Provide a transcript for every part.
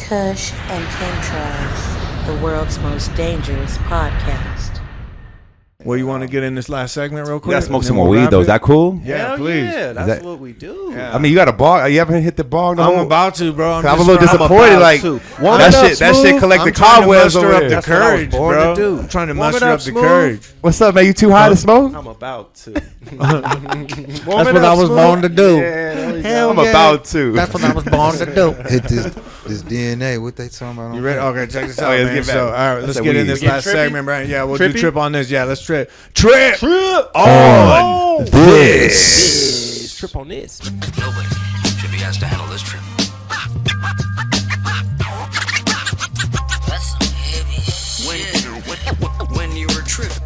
Kush and Chemtrails, the world's most dangerous podcast. Well, you want to get in this last segment real quick? You gotta smoke some more weed, though. Is that cool? Yeah, Hell please. Yeah, that's what we do. Yeah. I mean, you got a bog. You haven't hit the bog. I'm about to, bro. I'm a little disappointed. Like that shit collect the cobwebs over up there. the courage, bro. I'm trying to muster up the courage. What's up, man? You too high to smoke? I'm about to. That's what I was born to do. Yeah, I'm about to. That's what I was born to do. Hit this DNA. What they talking about? You ready? Okay, check this out, yeah, man. let's get So, back. all right, let's get in this last segment, right? Yeah, we'll do Trippy? trip on this. Yeah, let's trip. Trip On this. Trip on this. Nobody should be asked to handle this trip. That's some heavy shit. When you were tripping.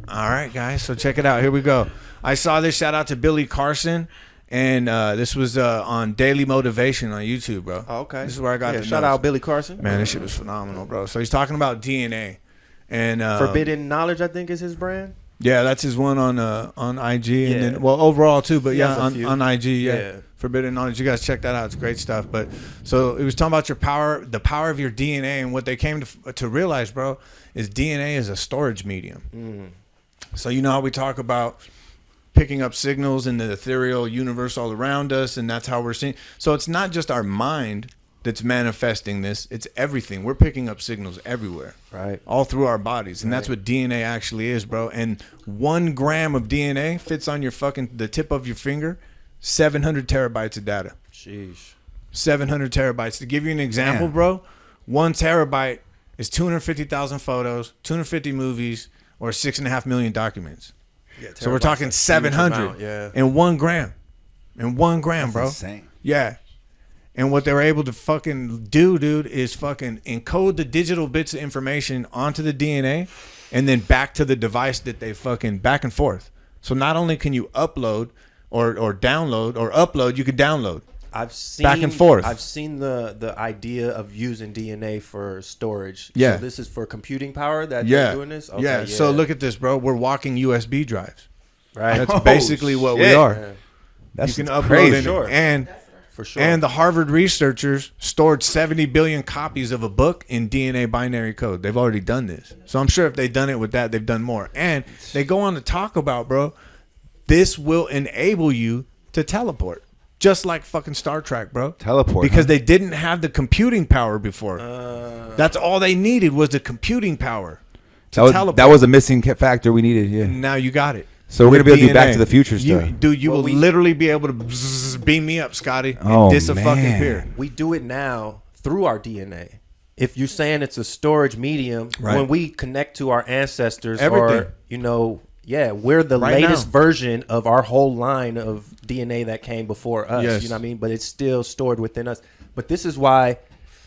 All right, guys. So check it out. Here we go. I saw this. Shout out to Billy Carson. And this was on Daily Motivation on YouTube, bro. Oh, okay. This is where I got the shout notes. out Billy Carson. Man, this shit was phenomenal, bro. So he's talking about DNA. And Forbidden Knowledge, I think, is his brand. yeah, that's his one on IG. Yeah. And then, well, overall, too. But He yeah, has a few. on IG, yeah. Yeah. Forbidden Knowledge. You guys check that out. It's great stuff. But so it was talking about your power, the power of your DNA. And what they came to realize, bro, is DNA is a storage medium. So you know how we talk about picking up signals in the ethereal universe all around us, and that's how we're seeing. So it's not just our mind that's manifesting this, it's everything. We're picking up signals everywhere, Right. all through our bodies, and that's what DNA actually is, bro. And 1 gram of DNA fits on the tip of your finger, 700 terabytes of data. Sheesh. 700 terabytes. To give you an example, Damn. bro, 1 terabyte is 250,000 photos, 250 movies, or 6.5 million documents. Yeah, So we're talking 700 amount, yeah. in 1 gram. In 1 gram, bro. Insane. Yeah. And what they were able to fucking do, dude, is fucking encode the digital bits of information onto the DNA and then back to the device that they fucking back and forth. So not only can you upload or download or upload, you could download. I've seen Back and forth. I've seen the idea of using DNA for storage. Yeah. So this is for computing power that Yeah. they're doing this? Okay, yeah. So look at this, bro. We're walking USB drives. Right. That's basically what we shit. are. Yeah, That's You can upload crazy. it. Sure. And for sure. And the Harvard researchers stored 70 billion copies of a book in DNA binary code. They've already done this. So I'm sure if they've done it with that, they've done more. And they go on to talk about, bro, this will enable you to teleport. Just like fucking Star Trek, bro. Teleport, Because huh? they didn't have the computing power before. That's all they needed was the computing power to teleport. That was a missing factor we needed. Yeah. And now you got it. So we're With gonna be able to do Back DNA. to the Future stuff. Dude, you Well, will we- literally be able to beam me up, Scotty, and Oh, dis a fucking man. peer. we do it now through our DNA. If you're saying it's a storage medium, Right. when we connect to our ancestors Everything. or, we're the Right latest now. version of our whole line of DNA that came before us. Yes. You know what I mean? But it's still stored within us. But this is why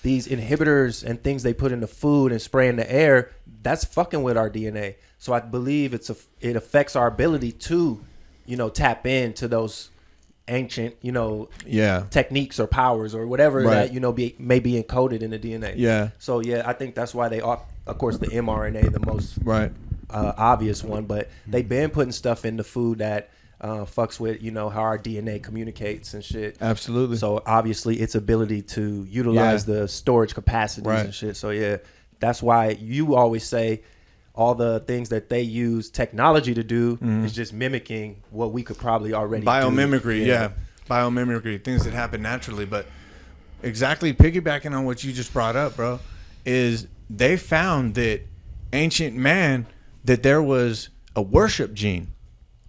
these inhibitors and things they put in the food and spray in the air, that's fucking with our DNA. So I believe it affects our ability to, tap into those ancient, Yeah. techniques or powers or whatever Right. that may be encoded in the DNA. Yeah. So yeah, I think that's why they are, of course, the mRNA, the most Right. obvious one, but they've been putting stuff in the food that fucks with how our DNA communicates and shit. Absolutely. So obviously its ability to utilize the storage capacities Right. and shit. So yeah, that's why you always say all the things that they use technology to do is just mimicking what we could probably already Biomimicry, do. yeah. Biomimicry, things that happen naturally. But exactly piggybacking on what you just brought up, bro, is they found that ancient man, that there was a worship gene,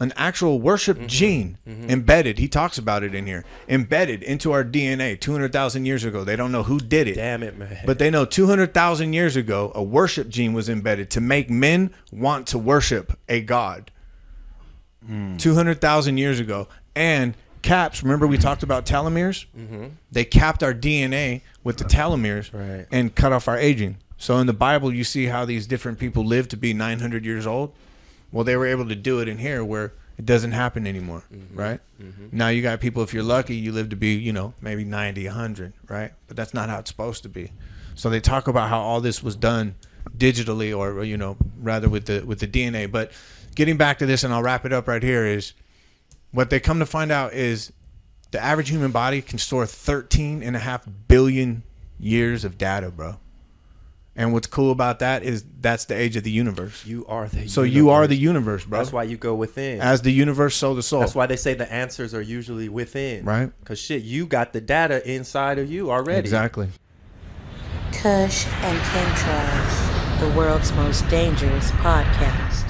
an actual worship gene embedded. He talks about it in here, embedded into our DNA 200,000 years ago. They don't know who did it. Damn it, man. But they know 200,000 years ago, a worship gene was embedded to make men want to worship a god. 200,000 years ago. And caps, remember we talked about telomeres? They capped our DNA with the telomeres Right. and cut off our aging. So in the Bible, you see how these different people live to be 900 years old. Well, they were able to do it in here where it doesn't happen anymore, right? Now you got people, if you're lucky, you live to be, maybe 90, 100, right? But that's not how it's supposed to be. So they talk about how all this was done digitally, or rather with the DNA. But getting back to this, and I'll wrap it up right here, is what they come to find out is The average human body can store 13.5 billion years of data, bro. And what's cool about that is that's the age of the universe. You are the So universe. you are the universe, bro. That's why you go within. As the universe, so the soul. That's why they say the answers are usually within. Right. Because shit, you got the data inside of you already. Exactly. Kush and Chemtrails, the world's most dangerous podcast.